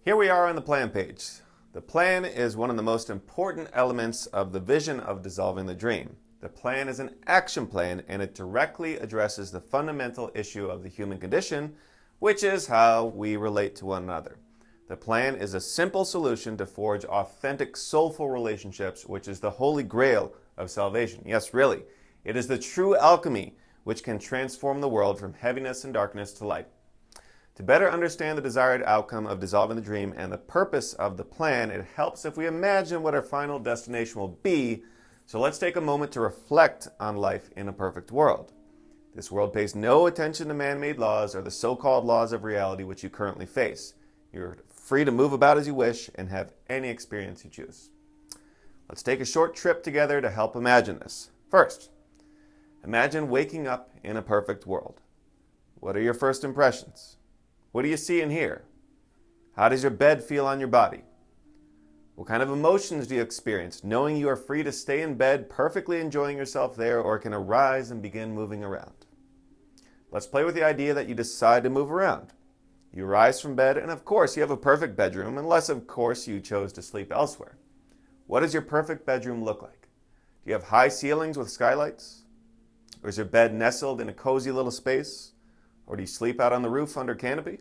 Here we are on the plan page. The plan is one of the most important elements of the vision of dissolving the dream. The plan is an action plan, and it directly addresses the fundamental issue of the human condition, which is how we relate to one another. The plan is a simple solution to forge authentic, soulful relationships, which is the holy grail of salvation. Yes, really. It is the true alchemy which can transform the world from heaviness and darkness to light. To better understand the desired outcome of dissolving the dream and the purpose of the plan, it helps if we imagine what our final destination will be. So let's take a moment to reflect on life in a perfect world. This world pays no attention to man-made laws or the so-called laws of reality which you currently face. You're free to move about as you wish and have any experience you choose. Let's take a short trip together to help imagine this. First, imagine waking up in a perfect world. What are your first impressions? What do you see and hear? How does your bed feel on your body? What kind of emotions do you experience, knowing you are free to stay in bed, perfectly enjoying yourself there, or can arise and begin moving around? Let's play with the idea that you decide to move around. You rise from bed, and of course you have a perfect bedroom, unless of course you chose to sleep elsewhere. What does your perfect bedroom look like? Do you have high ceilings with skylights? Or is your bed nestled in a cozy little space? Or do you sleep out on the roof under canopy?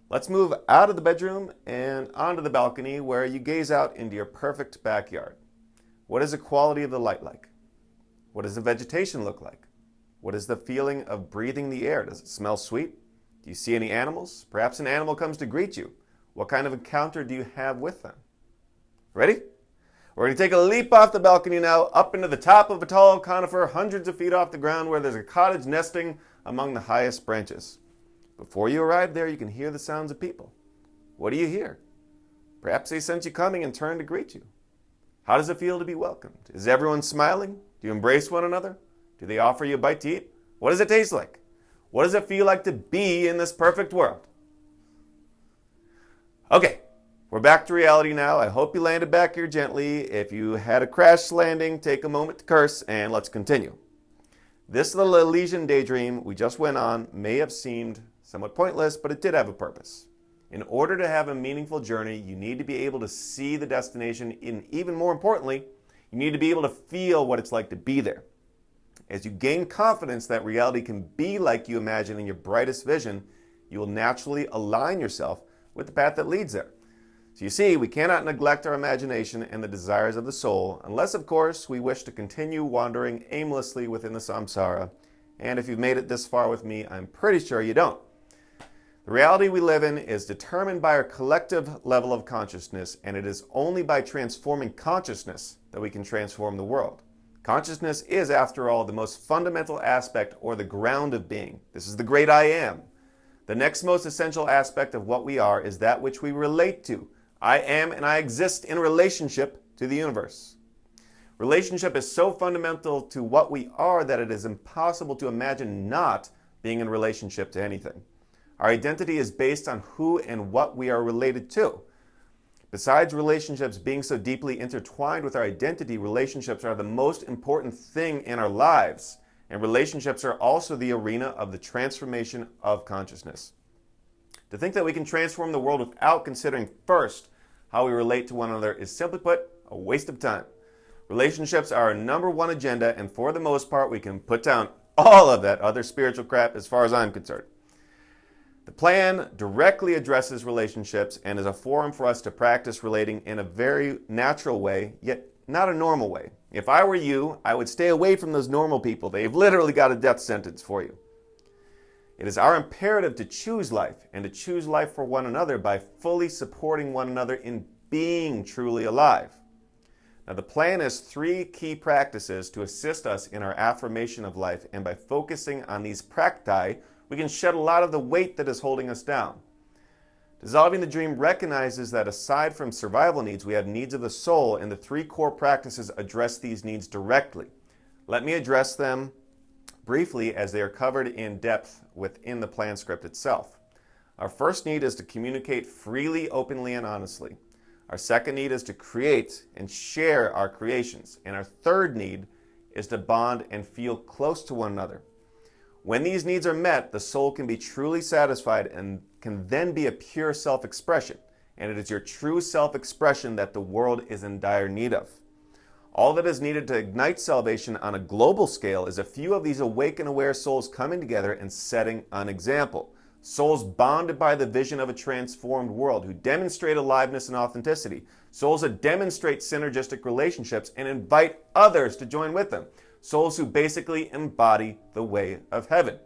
Let's move out of the bedroom and onto the balcony where you gaze out into your perfect backyard. What is the quality of the light like? What does the vegetation look like? What is the feeling of breathing the air? Does it smell sweet? Do you see any animals? Perhaps an animal comes to greet you. What kind of encounter do you have with them? Ready? We're going to take a leap off the balcony now, up into the top of a tall conifer, hundreds of feet off the ground, where there's a cottage nesting among the highest branches. Before you arrive there, you can hear the sounds of people. What do you hear? Perhaps they sense you coming and turn to greet you. How does it feel to be welcomed? Is everyone smiling? Do you embrace one another? Do they offer you a bite to eat? What does it taste like? What does it feel like to be in this perfect world? Okay, we're back to reality now. I hope you landed back here gently. If you had a crash landing, take a moment to curse, and let's continue. This little Elysian daydream we just went on may have seemed somewhat pointless, but it did have a purpose. In order to have a meaningful journey, you need to be able to see the destination, and even more importantly, you need to be able to feel what it's like to be there. As you gain confidence that reality can be like you imagine in your brightest vision, you will naturally align yourself with the path that leads there. So you see, we cannot neglect our imagination and the desires of the soul, unless, of course, we wish to continue wandering aimlessly within the samsara. And if you've made it this far with me, I'm pretty sure you don't. The reality we live in is determined by our collective level of consciousness, and it is only by transforming consciousness that we can transform the world. Consciousness is, after all, the most fundamental aspect or the ground of being. This is the great I am. The next most essential aspect of what we are is that which we relate to. I am and I exist in relationship to the universe. Relationship is so fundamental to what we are that it is impossible to imagine not being in relationship to anything. Our identity is based on who and what we are related to. Besides relationships being so deeply intertwined with our identity, relationships are the most important thing in our lives. And relationships are also the arena of the transformation of consciousness. To think that we can transform the world without considering first how we relate to one another is, simply put, a waste of time. Relationships are our number one agenda, and for the most part, we can put down all of that other spiritual crap as far as I'm concerned. The plan directly addresses relationships and is a forum for us to practice relating in a very natural way, yet not a normal way. If I were you, I would stay away from those normal people. They've literally got a death sentence for you. It is our imperative to choose life, and to choose life for one another by fully supporting one another in being truly alive. Now, the plan has 3 key practices to assist us in our affirmation of life, and by focusing on these practi, we can shed a lot of the weight that is holding us down. Dissolving the dream recognizes that aside from survival needs, we have needs of the soul, and the 3 core practices address these needs directly. Let me address them briefly as they are covered in depth within the plan script itself. Our first need is to communicate freely, openly, and honestly. Our second need is to create and share our creations. And our third need is to bond and feel close to one another. When these needs are met, the soul can be truly satisfied and can then be a pure self-expression. And it is your true self-expression that the world is in dire need of. All that is needed to ignite salvation on a global scale is a few of these awake and aware souls coming together and setting an example. Souls bonded by the vision of a transformed world who demonstrate aliveness and authenticity. Souls that demonstrate synergistic relationships and invite others to join with them. Souls who basically embody the way of heaven.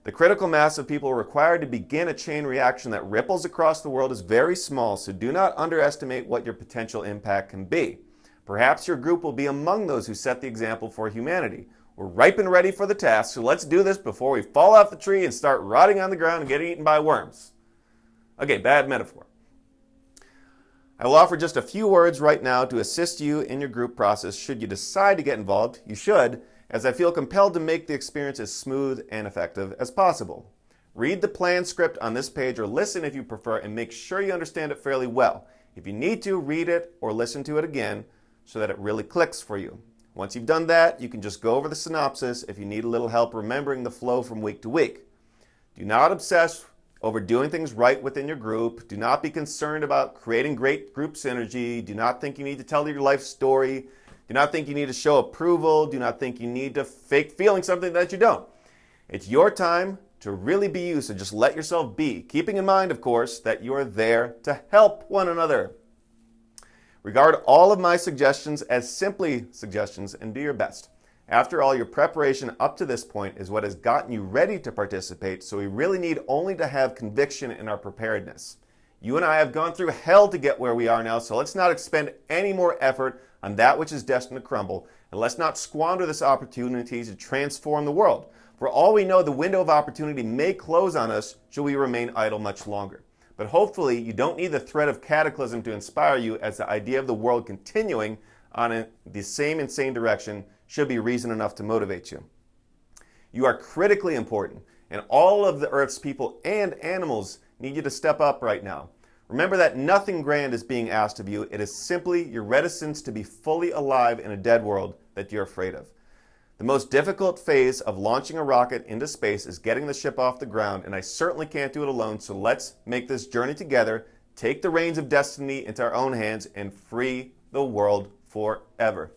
The critical mass of people required to begin a chain reaction that ripples across the world is very small, so do not underestimate what your potential impact can be. Perhaps your group will be among those who set the example for humanity. We're ripe and ready for the task, so let's do this before we fall off the tree and start rotting on the ground and get eaten by worms. Okay, bad metaphor. I will offer just a few words right now to assist you in your group process should you decide to get involved. You should, as I feel compelled to make the experience as smooth and effective as possible. Read the plan script on this page or listen if you prefer and make sure you understand it fairly well. If you need to, read it or listen to it again so that it really clicks for you. Once you've done that, you can just go over the synopsis if you need a little help remembering the flow from week to week. Do not obsess over doing things right within your group. Do not be concerned about creating great group synergy. Do not think you need to tell your life story. Do not think you need to show approval. Do not think you need to fake feeling something that you don't. It's your time to really be you, so just let yourself be, keeping in mind, of course, that you are there to help one another. Regard all of my suggestions as simply suggestions and do your best. After all, your preparation up to this point is what has gotten you ready to participate, so we really need only to have conviction in our preparedness. You and I have gone through hell to get where we are now, so let's not expend any more effort on that which is destined to crumble, and let's not squander this opportunity to transform the world. For all we know, the window of opportunity may close on us should we remain idle much longer. But hopefully, you don't need the threat of cataclysm to inspire you, as the idea of the world continuing on the same insane direction should be reason enough to motivate you. You are critically important, and all of the Earth's people and animals need you to step up right now. Remember that nothing grand is being asked of you. It is simply your reticence to be fully alive in a dead world that you're afraid of. The most difficult phase of launching a rocket into space is getting the ship off the ground, and I certainly can't do it alone, so let's make this journey together, take the reins of destiny into our own hands, and free the world forever.